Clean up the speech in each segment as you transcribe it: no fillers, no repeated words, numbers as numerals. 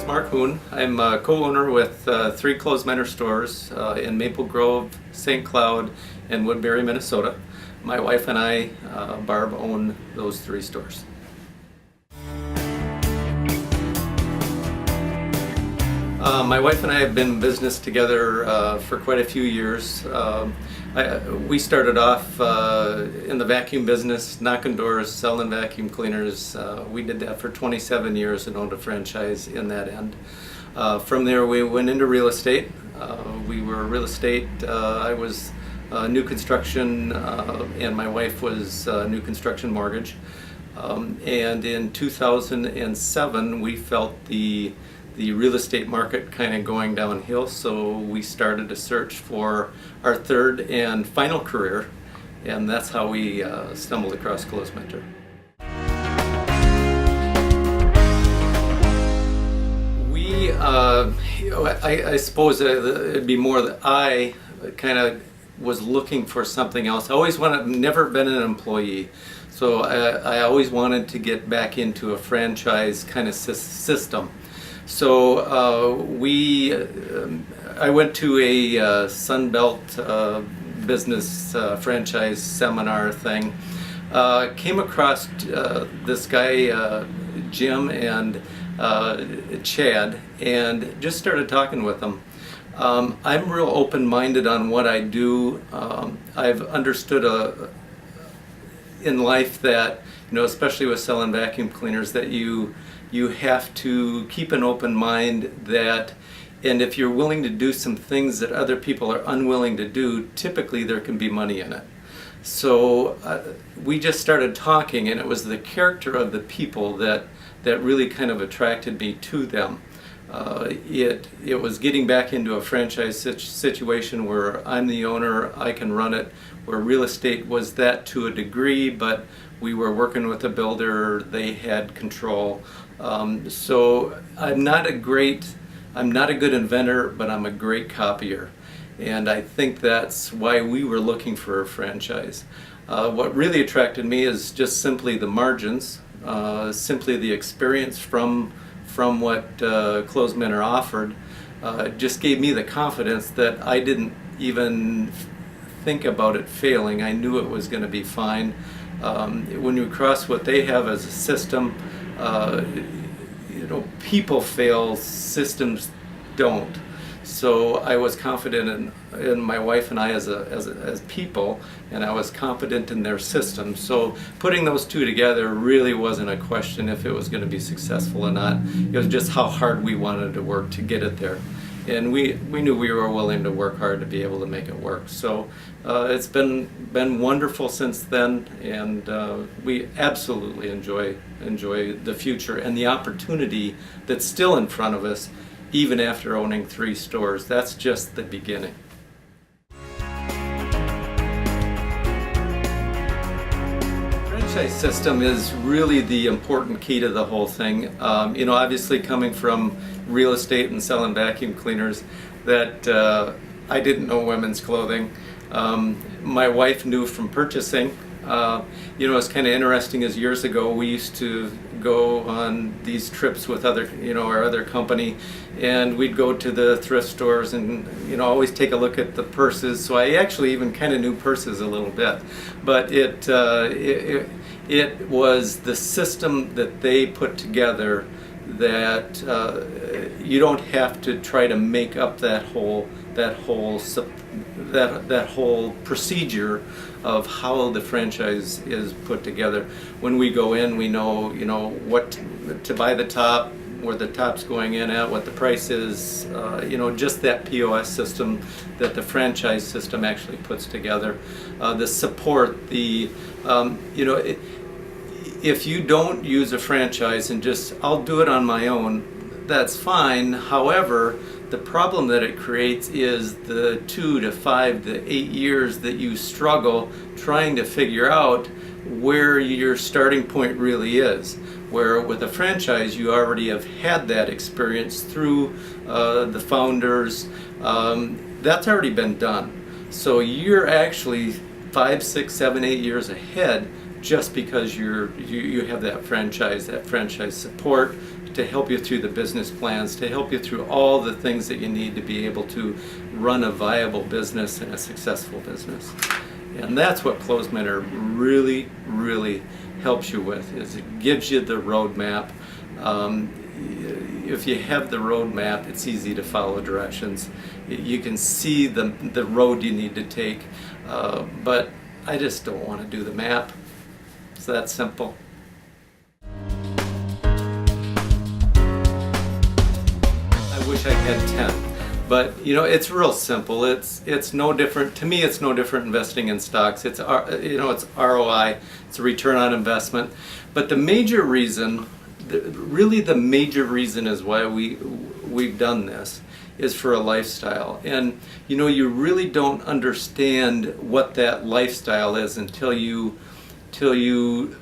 is Mark Hoon. I'm a co-owner with three closed mentor stores in Maple Grove, St. Cloud, and Woodbury, Minnesota. My wife and I, Barb, own those three stores. My wife and I have been in business together for quite a few years. We started off in the vacuum business, knocking doors, selling vacuum cleaners. We did that for 27 years and owned a franchise in that end. From there we went into real estate. We were real estate. I was new construction and my wife was new construction mortgage. And in 2007 we felt the real estate market kind of going downhill, so we started a search for our third and final career, and that's how we stumbled across Closed Mentor. I suppose it'd be more that I kind of was looking for something else. I always never been an employee, so I always wanted to get back into a franchise kind of system. So I went to a Sunbelt business franchise seminar thing. Came across this guy Jim and Chad, and just started talking with them. I'm real open-minded on what I do. I've understood in life that, especially with selling vacuum cleaners, that you have to keep an open mind, and if you're willing to do some things that other people are unwilling to do, typically there can be money in it. So we just started talking, and it was the character of the people that really kind of attracted me to them. It was getting back into a franchise situation where I'm the owner, I can run it, where real estate was that to a degree, but we were working with a builder, they had control. So I'm not a good inventor, but I'm a great copier. And I think that's why we were looking for a franchise. What really attracted me is just simply the margins, simply the experience from what Closed Mentor offered. Just gave me the confidence that I didn't even think about it failing. I knew it was going to be fine. When you cross what they have as a system, people fail, systems don't. So I was confident in my wife and I as people, and I was confident in their system. So putting those two together really wasn't a question if it was going to be successful or not. It was just how hard we wanted to work to get it there. And we knew we were willing to work hard to be able to make it work. So it's been wonderful since then, and we absolutely enjoy the future and the opportunity that's still in front of us, even after owning three stores. That's just the beginning. Franchise system is really the important key to the whole thing. Obviously coming from real estate and selling vacuum cleaners, that I didn't know women's clothing. My wife knew from purchasing. It's kind of interesting, as years ago we used to go on these trips with our other company, and we'd go to the thrift stores and always take a look at the purses. So I actually even kind of knew purses a little bit, but it was the system that they put together that you don't have to try to make up that whole procedure of how the franchise is put together. When we go in, we know what to buy the top, where the top's going in at, what the price is, just that POS system that the franchise system actually puts together. The support, if you don't use a franchise and just, I'll do it on my own, that's fine. However, the problem that it creates is the 2 to 5 to 8 years that you struggle trying to figure out where your starting point really is. Where with a franchise, you already have had that experience through the founders. That's already been done. So you're actually 5, 6, 7, 8 years ahead just because you have that franchise support to help you through the business plans, to help you through all the things that you need to be able to run a viable business and a successful business. And that's what Closementor really, really helps you with, is it gives you the roadmap. If you have the roadmap, it's easy to follow directions. You can see the road you need to take, but I just don't want to do the map. It's that simple. I wish I had 10. But it's real simple. It's no different to me. It's no different investing in stocks. It's it's ROI. It's a return on investment. But the major reason, really the major reason, is why we've done this is for a lifestyle. And you really don't understand what that lifestyle is until you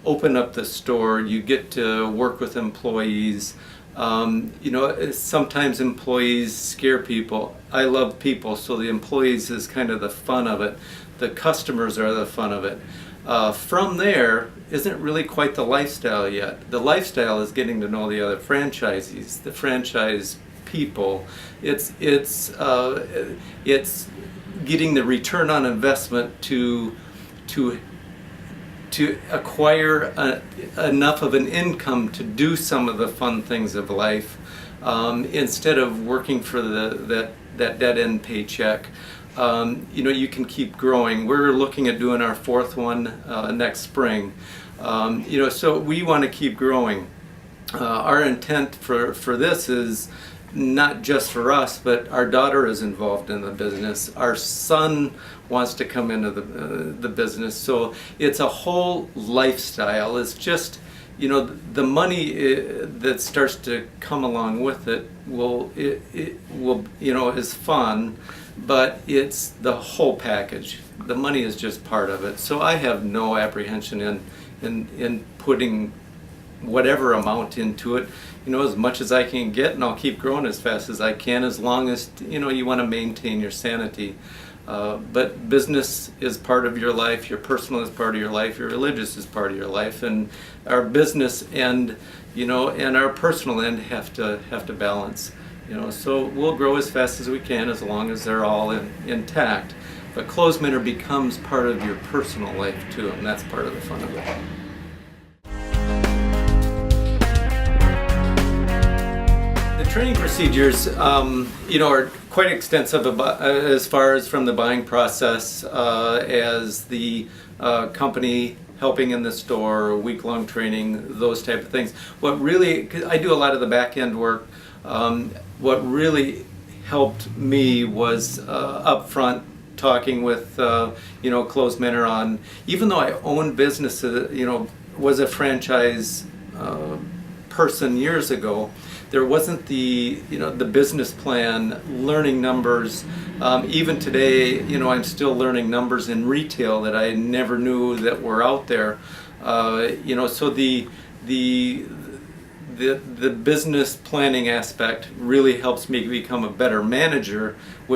open up the store. You get to work with employees. Sometimes employees scare people. I love people, so the employees is kind of the fun of it. The customers are the fun of it. From there isn't really quite the lifestyle yet. The lifestyle is getting to know the other franchisees, the franchise people. It's getting the return on investment to acquire enough of an income to do some of the fun things of life, instead of working for that dead-end paycheck. You can keep growing. We're looking at doing our 4th one next spring. So we want to keep growing. Our intent for this is not just for us, but our daughter is involved in the business. Our son wants to come into the business. So it's a whole lifestyle. It's just, the money that starts to come along with it will is fun, but it's the whole package. The money is just part of it. So I have no apprehension in putting whatever amount into it, as much as I can get, and I'll keep growing as fast as I can, as long as you want to maintain your sanity. But business is part of your life, your personal is part of your life, your religious is part of your life, and our business end, and our personal end have to balance. So we'll grow as fast as we can, as long as they're all intact. But Closementor becomes part of your personal life too, and that's part of the fun of it. Training procedures, are quite extensive as far as from the buying process, as the company helping in the store, week-long training, those type of things. What really, 'cause I do a lot of the back-end work, what really helped me was up front talking with, Closementor on, even though I owned businesses, was a franchise person years ago, there wasn't the business plan, learning numbers. Even today, I'm still learning numbers in retail that I never knew that were out there. So the business planning aspect really helps me become a better manager, which